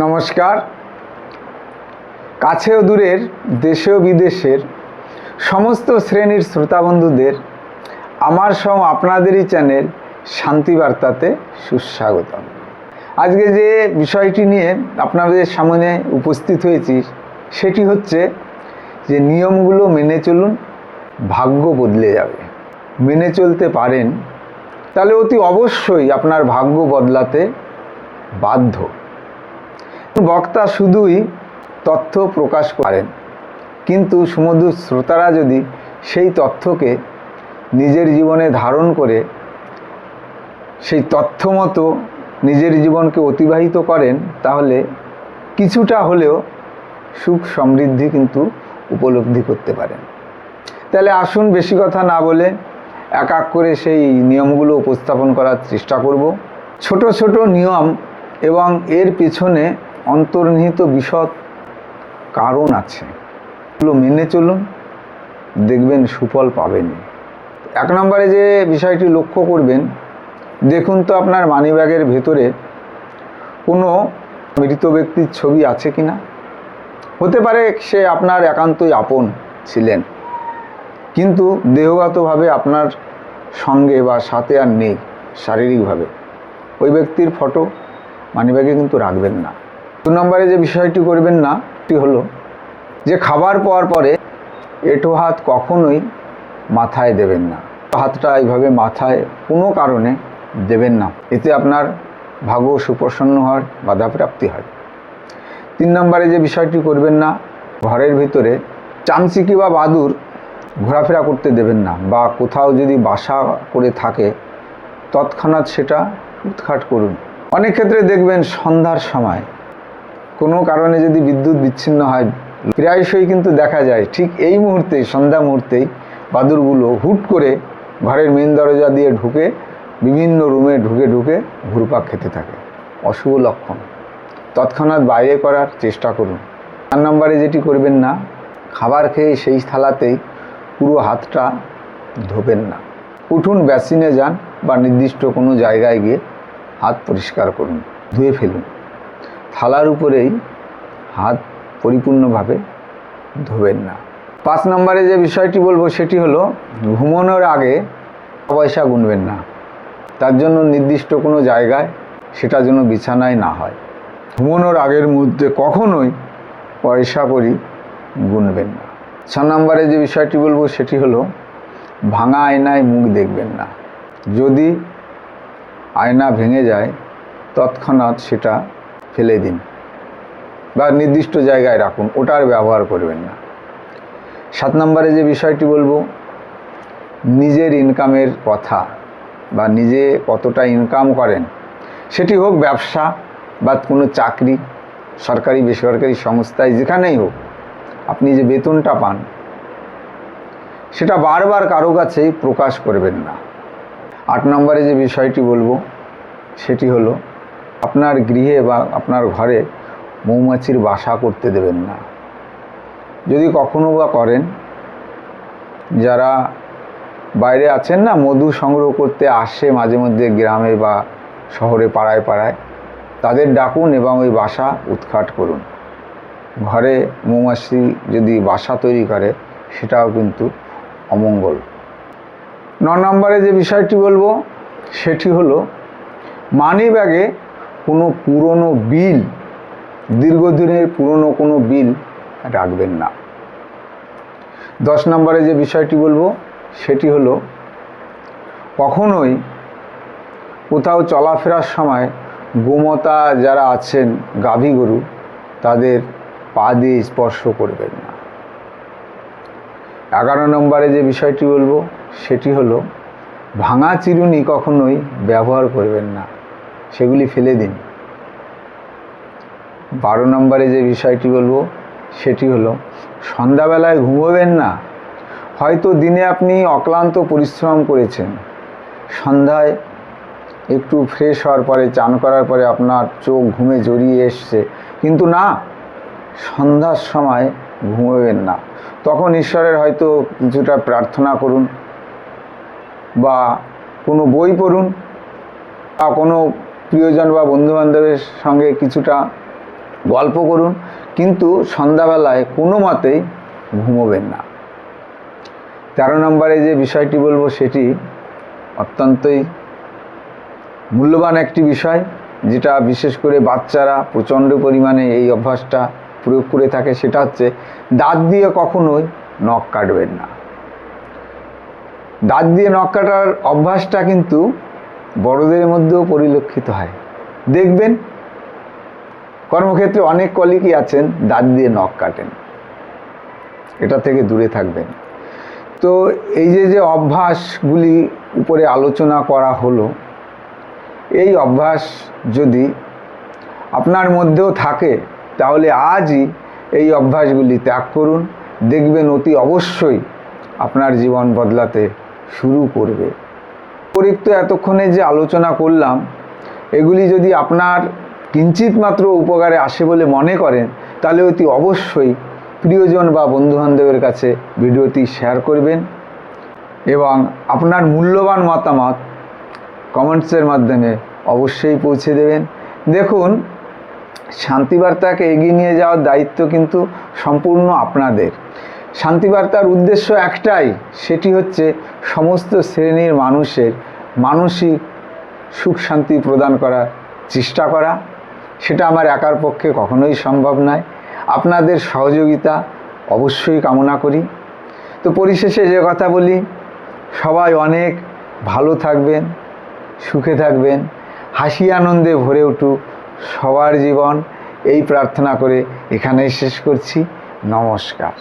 নমস্কার। কাছে ও দূরের, দেশে ও বিদেশের সমস্ত শ্রেণীর শ্রোতা বন্ধুদের আমার সহ আপনাদেরই চ্যানেল শান্তি বার্তাতে সুস্বাগতম। আজকে যে বিষয়টি নিয়ে আপনাদের সামনে উপস্থিত হয়েছি সেটি হচ্ছে যে নিয়মগুলো মেনে চলুন, ভাগ্য বদলে যাবে। মেনে চলতে পারেন তাহলে অতি অবশ্যই আপনার ভাগ্য বদলাতে বাধ্য। বক্তা শুধুই তথ্য প্রকাশ করেন, কিন্তু সমুদ্র শ্রোতারা যদি সেই তথ্যকে নিজের জীবনে ধারণ করে সেই তথ্য মতো নিজের জীবনকে অতিবাহিত করেন তাহলে কিছুটা হলেও সুখ সমৃদ্ধি কিন্তু উপলব্ধি করতে পারেন। তাহলে আসুন বেশি কথা না বলে এক এক করে সেই নিয়মগুলো উপস্থাপন করার চেষ্টা করব। ছোট ছোট নিয়ম এবং এর পেছনে অন্তর্নিহিত বিশদ কারণ আছে, এগুলো মেনে চলুন, দেখবেন সুফল পাবেন। এক নম্বরে যে বিষয়টি লক্ষ্য করবেন, দেখুন তো আপনার মানিব্যাগের ভেতরে কোনো মৃত ব্যক্তির ছবি আছে কি না। হতে পারে সে আপনার একান্তই আপন ছিলেন, কিন্তু দেহগতভাবে আপনার সঙ্গে বা সাথে আর নেই শারীরিকভাবে, ওই ব্যক্তির ফটো মানিব্যাগে কিন্তু রাখবেন না। দু নম্বরে যে বিষয়টি করবেন না এটি হলো যে খাবার পাওয়ার পরে এঁটো হাত কখনোই মাথায় দেবেন না। হাতটা এইভাবে মাথায় কোনো কারণে দেবেন না, এতে আপনার ভাগ্য সুপ্রসন্ন হওয়ার বাধাপ্রাপ্তি হয়। 3 নম্বরে যে বিষয়টি করবেন না, ঘরের ভিতরে চামচিকি বা বাদুর ঘোরাফেরা করতে দেবেন না, বা কোথাও যদি বাসা করে থাকে তৎক্ষণাৎ সেটা উৎখাট করুন। অনেক ক্ষেত্রে দেখবেন সন্ধ্যার সময় কোনো কারণে যদি বিদ্যুৎ বিচ্ছিন্ন হয়, প্রায়শই কিন্তু দেখা যায় ঠিক এই মুহূর্তেই, সন্ধ্যা মুহূর্তেই বাদুরগুলো হুট করে ঘরের মেন দরজা দিয়ে ঢুকে বিভিন্ন রুমে ঢুকে ঢুকে ঘুরপাক খেতে থাকে। অশুভ লক্ষণ, তৎক্ষণাৎ বাইরে করার চেষ্টা করুন। 4 নম্বরে যেটি করবেন না, খাবার খেয়ে সেই থালাতেই পুরো হাতটা ধোবেন না। উঠুন, বেসিনে যান বা নির্দিষ্ট কোনো জায়গায় গিয়ে হাত পরিষ্কার করুন, ধুয়ে ফেলুন। থালার উপরেই হাত পরিপূর্ণভাবে ধোবেন না। 5 নম্বরে যে বিষয়টি বলবো সেটি হলো ঘুমানোর আগে পয়সা গুনবেন না। তার জন্য নির্দিষ্ট কোনো জায়গায়, সেটা যেন বিছানায় না হয়। ঘুমানোর আগের মধ্যে কখনোই পয়সা করি গুনবেন না। 6 নম্বরে যে বিষয়টি বলবো সেটি হলো ভাঙা আয়নায় মুখ দেখবেন না। যদি আয়না ভেঙে যায় তৎক্ষণাৎ সেটা ফেলে দিন বা নির্দিষ্ট জায়গায় রাখুন, ওটার ব্যবহার করবেন না। 7 নম্বরে যে বিষয়টি বলবো, নিজের ইনকামের কথা বা নিজে কতটা ইনকাম করেন, সেটি হোক ব্যবসা বা কোনো চাকরি, সরকারি বেসরকারি সংস্থায়, যেখানেই হোক আপনি যে বেতনটা পান সেটা বারবার কারো কাছেই প্রকাশ করবেন না। 8 নম্বরে যে বিষয়টি বলবো সেটি হলো আপনার গৃহে বা আপনার ঘরে মৌমাছির বাসা করতে দেবেন না। যদি কখনো বা করেন, যারা বাইরে আছেন না, মধু সংগ্রহ করতে আসে মাঝে মধ্যে গ্রামে বা শহরে, পাড়ায় পাড়ায়, তাদের ডাকুন এবং ওই বাসা উৎখাট করুন। ঘরে মৌমাছি যদি বাসা তৈরি করে সেটাও কিন্তু অমঙ্গল। 9 নম্বরে যে বিষয়টি বলবো সেটি হলো মানিব্যাগে কোনো পুরনো বিল, দীর্ঘদিনের পুরনো কোনো বিল রাখবেন না। 10 নম্বরে যে বিষয়টি বলবো সেটি হলো কখনোই কোথাও চলাফেরার সময় গোমাতা যারা আছেন, গাভী গরু, তাদের পা দিয়ে স্পর্শ করবেন না। 11 নম্বরে যে বিষয়টি বলবো সেটি হলো ভাঙা চিরুনি কখনোই ব্যবহার করবেন না, সেগুলি ফেলে দিন। 12 নম্বরে যে বিষয়টি বলবো সেটি হলো সন্ধ্যাবেলায় ঘুমোবেন না। হয়তো দিনে আপনি অক্লান্ত পরিশ্রম করেছেন, সন্ধ্যায় একটু ফ্রেশ হওয়ার পরে, চান করার পরে আপনার চোখ ঘুমে জড়িয়ে এসছে, কিন্তু না, সন্ধ্যার সময় ঘুমোবেন না। তখন ঈশ্বরের হয়তো কিছুটা প্রার্থনা করুন বা কোনো বই পড়ুন বা কোনো প্রিয়জন বা বন্ধুবান্ধবের সঙ্গে কিছুটা গল্প করুন, কিন্তু সন্ধ্যাবেলায় কোনো মতেই ঘুমোবেন না। 13 নম্বরে যে বিষয়টি বলবো সেটি অত্যন্তই মূল্যবান একটি বিষয়, যেটা বিশেষ করে বাচ্চারা প্রচণ্ড পরিমাণে এই অভ্যাসটা প্রয়োগ করে থাকে। সেটা হচ্ছে দাঁত দিয়ে কখনোই নখ কাটবেন না। দাঁত দিয়ে নখ কাটার অভ্যাসটা কিন্তু বড়দের মধ্যেও পরিলক্ষিত হয়। দেখবেন কর্মক্ষেত্রে অনেক কলিগই আছেন দাঁত দিয়ে নখ কাটেন, এটা থেকে দূরে থাকবেন। তো এই যে অভ্যাসগুলি উপরে আলোচনা করা হলো, এই অভ্যাস যদি আপনার মধ্যেও থাকে তাহলে আজই এই অভ্যাসগুলি ত্যাগ করুন। দেখবেন অতি অবশ্যই আপনার জীবন বদলাতে শুরু করবে। উপরিক্ত এতক্ষণে যে আলোচনা করলাম, এগুলি যদি আপনার কিঞ্চিত মাত্র উপকারে আসে বলে মনে করেন, তাহলে অতি অবশ্যই প্রিয়জন বা বন্ধুবান্ধবের কাছে ভিডিওটি শেয়ার করবেন এবং আপনার মূল্যবান মতামত কমেন্টসের মাধ্যমে অবশ্যই পৌঁছে দেবেন। দেখুন, শান্তিবার্তাকে এগিয়ে নিয়ে যাওয়ার দায়িত্ব কিন্তু সম্পূর্ণ আপনাদের। শান্তিবার্তার উদ্দেশ্য একটাই, সেটি হচ্ছে সমস্ত শ্রেণীর মানুষের মানসিক সুখ শান্তি প্রদান করার চেষ্টা করা। সেটা আমার একার পক্ষে কখনোই সম্ভব নয়। আপনাদের সহযোগিতা অবশ্যই কামনা করি। তো পরিশেষে যে কথা বলি, সবাই অনেক ভালো থাকবেন, সুখে থাকবেন, হাসি আনন্দে ভরে উঠুক সবার জীবন, এই প্রার্থনা করে এখানেই শেষ করছি। নমস্কার।